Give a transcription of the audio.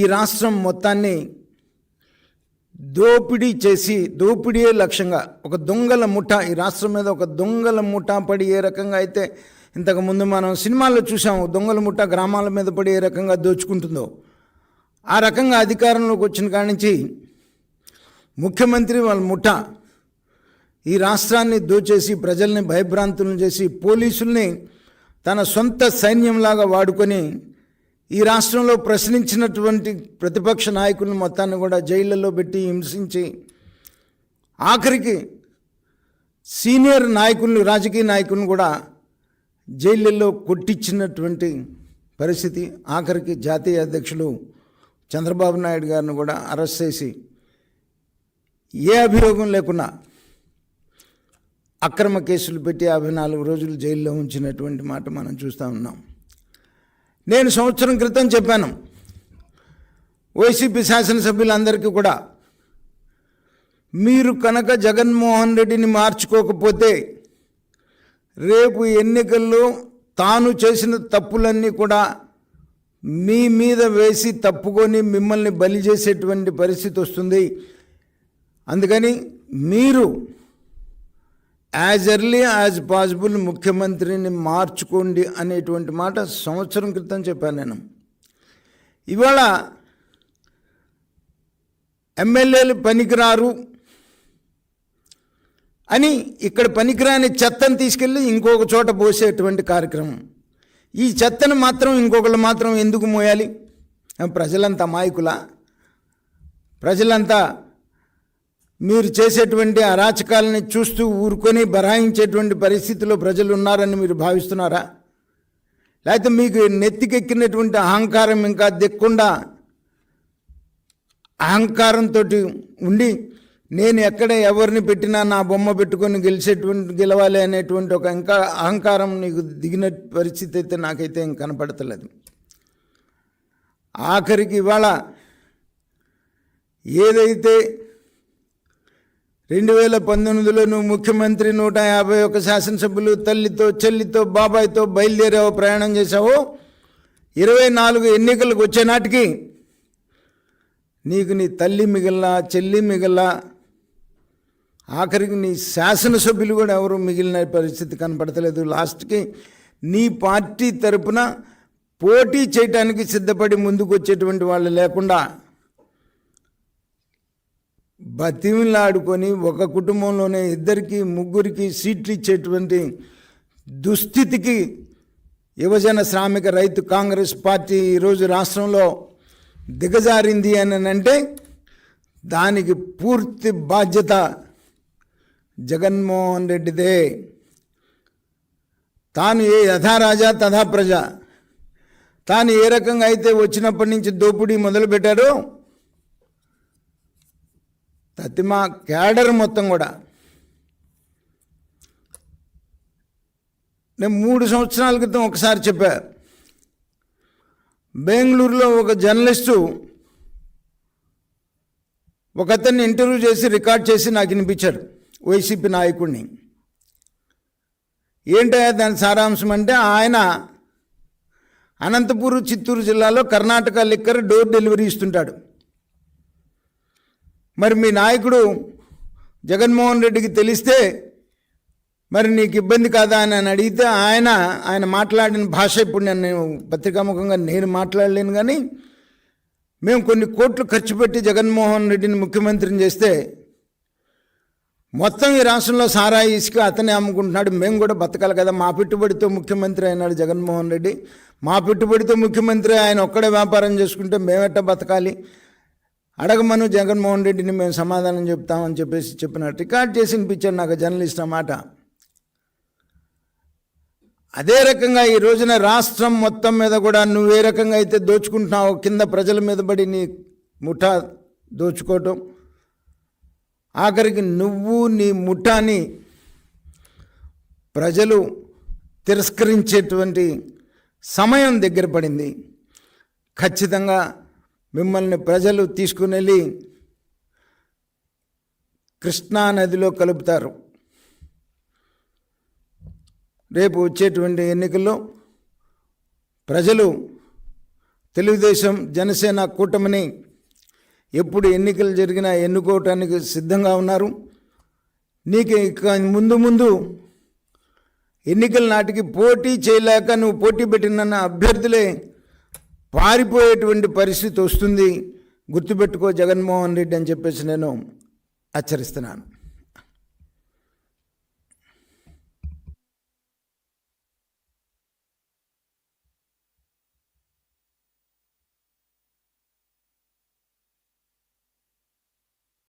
ఈ రాష్ట్రం మొత్తాన్ని దోపిడీ చేసి, దోపిడీయే లక్ష్యంగా ఒక దొంగల ముఠా, ఈ రాష్ట్రం మీద ఒక దొంగల ముఠా పడి ఏ రకంగా అయితే ఇంతకుముందు మనం సినిమాల్లో చూసాము, దొంగల ముఠా గ్రామాల మీద పడి ఏ రకంగా దోచుకుంటుందో ఆ రకంగా అధికారంలోకి వచ్చిన కాడి నుంచి ముఖ్యమంత్రి వాళ్ళ ముఠా ఈ రాష్ట్రాన్ని దోచేసి ప్రజల్ని భయభ్రాంతులను చేసి పోలీసుల్ని తన సొంత సైన్యంలాగా వాడుకొని ఈ రాష్ట్రంలో ప్రశ్నించినటువంటి ప్రతిపక్ష నాయకులను మొత్తాన్ని కూడా జైళ్ళల్లో పెట్టి హింసించి ఆఖరికి సీనియర్ నాయకులను, రాజకీయ నాయకులను కూడా జైళ్ళల్లో కొట్టించినటువంటి పరిస్థితి. ఆఖరికి జాతీయ అధ్యక్షులు చంద్రబాబు నాయుడు గారిని కూడా అరెస్ట్ చేసి ఏ అభియోగం లేకుండా అక్రమ కేసులు పెట్టి 54 రోజులు జైల్లో ఉంచినటువంటి మాట మనం చూస్తూ ఉన్నాం. నేను సంవత్సరం క్రితం చెప్పాను, వైసీపీ శాసనసభ్యులందరికీ కూడా మీరు కనుక జగన్మోహన్ రెడ్డిని మార్చుకోకపోతే రేపు ఎన్నికల్లో తాను చేసిన తప్పులన్నీ కూడా మీ మీద వేసి తప్పుకొని మిమ్మల్ని బలి చేసేటువంటి పరిస్థితి వస్తుంది. అందుకని మీరు యాజ్ ఎర్లీ యాజ్ పాసిబుల్ ముఖ్యమంత్రిని మార్చుకోండి అనేటువంటి మాట సంవత్సరం క్రితం చెప్పాను నేను. ఇవాళ ఎమ్మెల్యేలు పనికిరారు అని ఇక్కడ పనికిరాని చెత్తను తీసుకెళ్ళి ఇంకొక చోట పోసేటువంటి కార్యక్రమం. ఈ చెత్తను మాత్రం ఇంకొకళ్ళు మాత్రం ఎందుకు మోయాలి? ప్రజలంతా అమాయకులా? ప్రజలంతా మీరు చేసేటువంటి అరాచకాలని చూస్తూ ఊరుకొని బరాయించేటువంటి పరిస్థితిలో ప్రజలు ఉన్నారని మీరు భావిస్తున్నారా? లేకపోతే మీకు నెత్తికెక్కినటువంటి అహంకారం ఇంకా దిక్కుండా అహంకారంతో ఉండి నేను ఎక్కడ ఎవరిని పెట్టినా నా బొమ్మ పెట్టుకొని గెలవాలి అనేటువంటి ఒక ఇంకా అహంకారం నీకు దిగిన పరిస్థితి అయితే నాకైతే ఇంక కనపడతలేదు. ఆఖరికి ఇవాళ ఏదైతే 2019లో నువ్వు ముఖ్యమంత్రి 151 శాసనసభ్యులు తల్లితో, చెల్లితో, బాబాయ్తో బయలుదేరావో, ప్రయాణం చేశావో, 24 ఎన్నికలకు వచ్చే నాటికి నీకు నీ తల్లి మిగిలిన, చెల్లి మిగిలిన, ఆఖరికి నీ శాసనసభ్యులు కూడా ఎవరు మిగిలిన పరిస్థితి కనపడతలేదు. లాస్ట్కి నీ పార్టీ తరపున పోటీ చేయడానికి సిద్ధపడి ముందుకు వచ్చేటువంటి వాళ్ళు లేకుండా బతిమిలాడుకొని ఒక కుటుంబంలోనే 2కి 3కి సీట్లు ఇచ్చేటువంటి దుస్థితికి యువజన శ్రామిక రైతు కాంగ్రెస్ పార్టీ ఈరోజు రాష్ట్రంలో దిగజారింది అని అంటే దానికి పూర్తి బాధ్యత జగన్మోహన్ రెడ్డిదే. తాను ఏ యథారాజా తథా ప్రజ, తాను ఏ రకంగా అయితే వచ్చినప్పటి నుంచి దోపిడీ మొదలుపెట్టారో తతిమా క్యాడర్ మొత్తం కూడా. నేను 3 సంవత్సరాల క్రితం ఒకసారి చెప్పా, బెంగళూరులో ఒక జర్నలిస్టు ఒకతన్ని ఇంటర్వ్యూ చేసి రికార్డ్ చేసి నాకు వినిపించాడు, వైసీపీ నాయకుడిని. ఏంటయ్యా దాని సారాంశం అంటే, ఆయన అనంతపూర్, చిత్తూరు జిల్లాలో కర్ణాటక లిక్కర్ డోర్ డెలివరీ ఇస్తుంటాడు. మరి మీ నాయకుడు జగన్మోహన్ రెడ్డికి తెలిస్తే మరి నీకు ఇబ్బంది కాదా అని అడిగితే ఆయన మాట్లాడిన భాష ఇప్పుడు నేను పత్రికాముఖంగా నేను మాట్లాడలేను, కానీ మేము కొన్ని కోట్లు ఖర్చు పెట్టి జగన్మోహన్ రెడ్డిని ముఖ్యమంత్రిని చేస్తే మొత్తం ఈ రాష్ట్రంలో సారాయి ఇసుక అతనే అమ్ముకుంటున్నాడు, మేము కూడా బతకాలి కదా, మా పెట్టుబడితో ముఖ్యమంత్రి అయినాడు జగన్మోహన్ రెడ్డి, మా పెట్టుబడితో ముఖ్యమంత్రి ఆయన ఒక్కడే వ్యాపారం చేసుకుంటే మేమెట్ట బతకాలి, అడగమను జగన్మోహన్ రెడ్డిని, మేము సమాధానం చెప్తామని చెప్పిన రికార్డ్ చేసి వినిపించాడు నాకు జర్నలిస్ట్ అన్నమాట. అదే రకంగా ఈ రోజున రాష్ట్రం మొత్తం మీద కూడా నువ్వు ఏ రకంగా అయితే దోచుకుంటున్నావో, కింద ప్రజల మీద పడి నీ ముఠా దోచుకోవటం, ఆఖరికి నువ్వు నీ ముఠాని ప్రజలు తిరస్కరించేటువంటి సమయం దగ్గర పడింది. ఖచ్చితంగా మిమ్మల్ని ప్రజలు తీసుకుని వెళ్ళి కృష్ణా నదిలో కలుపుతారు. రేపు వచ్చేటువంటి ఎన్నికల్లో ప్రజలు తెలుగుదేశం జనసేన కూటమిని ఎప్పుడు ఎన్నికలు జరిగినా ఎన్నుకోవటానికి సిద్ధంగా ఉన్నారు. నీకు ఇక ముందు ఎన్నికల నాటికి పోటీ చేయలేక నువ్వు పోటీ పెట్టిన అభ్యర్థులే పారిపోయేటువంటి పరిస్థితి వస్తుంది. గుర్తుపెట్టుకో జగన్మోహన్ రెడ్డి అని చెప్పేసి నేను హెచ్చరిస్తున్నాను.